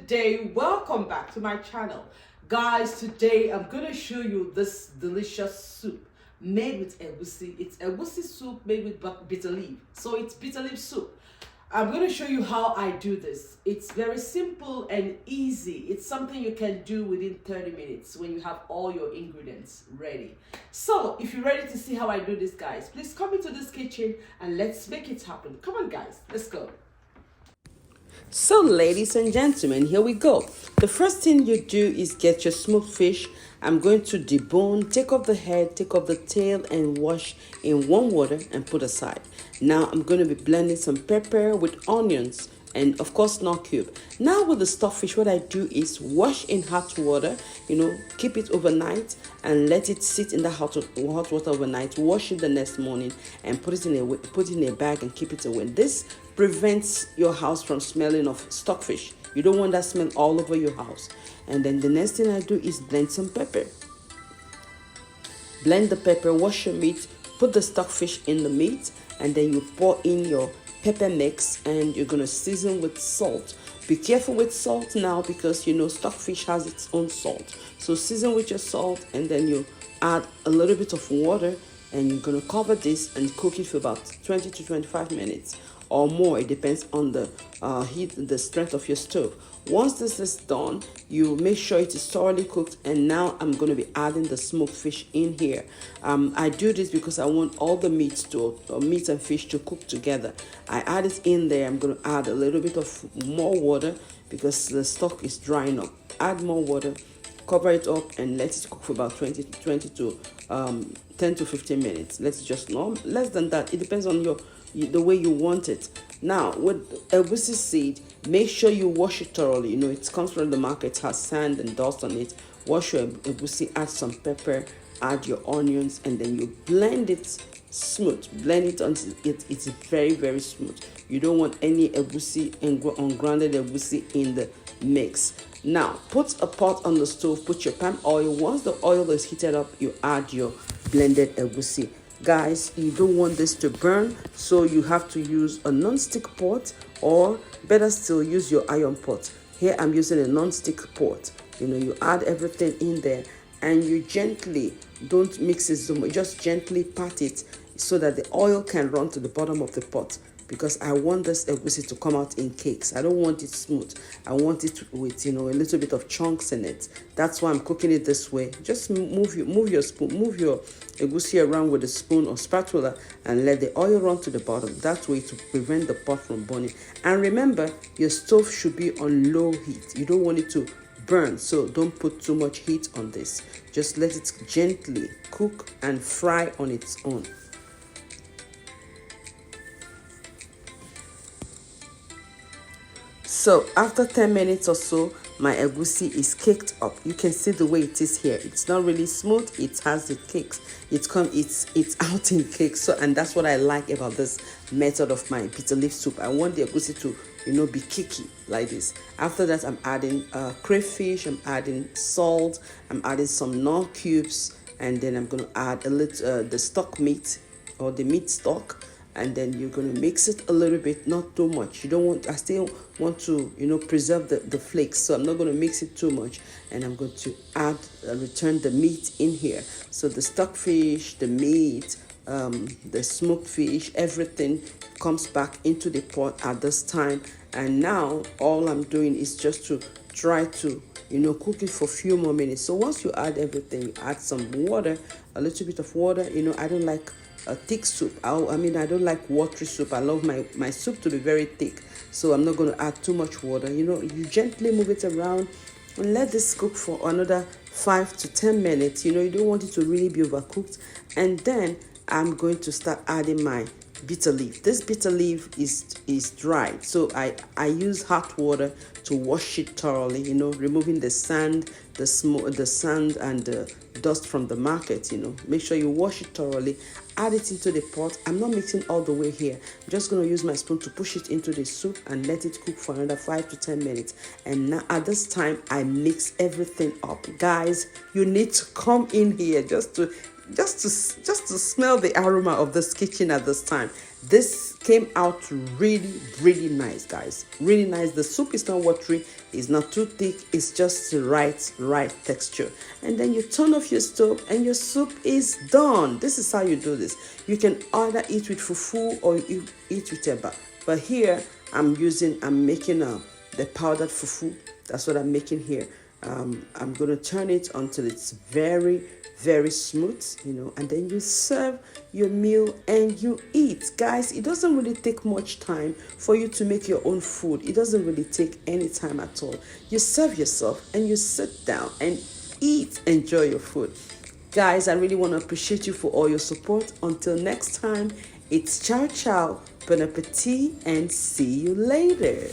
day, welcome back to my channel. Guys, today I'm gonna show you this delicious soup made with egusi. It's egusi soup made with bitter leaf, so it's bitter leaf soup. I'm gonna show you how I do this. It's very simple and easy. It's something you can do within 30 minutes when you have all your ingredients ready. So if you're ready to see how I do this, guys, please come into this kitchen and let's make it happen. Come on, guys, let's go. So ladies and gentlemen, here we go. The first thing you do is get your smoked fish. I'm going to debone, take off the head, take off the tail, and wash in warm water and put aside. Now I'm going to be blending some pepper with onions and of course KNORR cube. Now with the stockfish, what I do is wash in hot water, keep it overnight and let it sit in the hot water overnight. Wash it the next morning and put it in a bag and keep it away. This prevents your house from smelling of stockfish. You don't want that smell all over your house. And then the next thing I do is blend some pepper. Blend the pepper, wash your meat, put the stockfish in the meat, and then you pour in your pepper mix and you're going to season with salt. Be careful with salt now because stockfish has its own salt. So season with your salt and then you add a little bit of water and you're going to cover this and cook it for about 20 to 25 minutes or more. It depends on the heat, the strength of your stove. Once this is done, you make sure it is thoroughly cooked, and now I'm going to be adding the smoked fish in here. I do this because I want all the meat and fish to cook together. I add it in there. I'm going to add a little bit of more water because the stock is drying up. Add more water, cover it up, and let it cook for about 10 to 15 minutes. Let's just know less than that. It depends on the way you want it. Now with egusi seed, make sure you wash it thoroughly. It comes from the market, it has sand and dust on it. Wash your egusi, add some pepper, add your onions, and then you blend it smooth. Blend it until it's very, very smooth. You don't want any egusi and ungrounded egusi in the mix. Now put a pot on the stove, put your palm oil. Once the oil is heated up, you add your blended egusi. Guys, you don't want this to burn, so you have to use a non-stick pot, or better still, use your iron pot. Here I'm using a non-stick pot. You add everything in there and you gently, don't mix it so much, just gently pat it so that the oil can run to the bottom of the pot, because I want this egusi to come out in cakes. I don't want it smooth. I want it with a little bit of chunks in it. That's why I'm cooking it this way. Just move your egusi around with a spoon or spatula and let the oil run to the bottom. That way to prevent the pot from burning. And remember, your stove should be on low heat. You don't want it to burn, so don't put too much heat on this. Just let it gently cook and fry on its own. So after 10 minutes or so, my egusi is caked up. You can see the way it is here. It's not really smooth. It has the cakes. It's out in cakes. So, and that's what I like about this method of my bitter leaf soup. I want the egusi to be cakey like this. After that, I'm adding crayfish. I'm adding salt. I'm adding some KNORR cubes, and then I'm going to add a little the stock meat or the meat stock. And then you're going to mix it a little bit, not too much. I still want to, preserve the flakes. So I'm not going to mix it too much. And I'm going to return the meat in here. So the stockfish, the meat, the smoked fish, everything comes back into the pot at this time. And now all I'm doing is just to try to, cook it for a few more minutes. So once you add everything, you add some water, a little bit of water. I don't like a thick soup. I don't like watery soup. I love my soup to be very thick, so I'm not going to add too much water. You gently move it around and let this cook for another 5 to 10 minutes. You don't want it to really be overcooked. And then I'm going to start adding my bitter leaf. This bitter leaf is dried, so I use hot water to wash it thoroughly, removing the sand, the sand and the dust from the market. Make sure you wash it thoroughly, add it into the pot. I'm not mixing all the way here. I'm just going to use my spoon to push it into the soup and let it cook for another 5 to 10 minutes. And now at this time, I mix everything up. Guys, you need to come in here just to smell the aroma of this kitchen at this time. This came out really nice, guys. Really nice. The soup is not watery, it's not too thick, it's just the right texture. And then you turn off your stove and your soup is done. This is how you do this. You can either eat with fufu or you eat with eba, but here I'm making the powdered fufu. That's what I'm making here. I'm gonna turn it until it's very smooth, you know, and then you serve your meal and you eat. Guys, it doesn't really take much time for you to make your own food. It doesn't really take any time at all. You serve yourself and you sit down and eat, enjoy your food. Guys, I really want to appreciate you for all your support. Until next time, it's ciao, bon appetit, and see you later.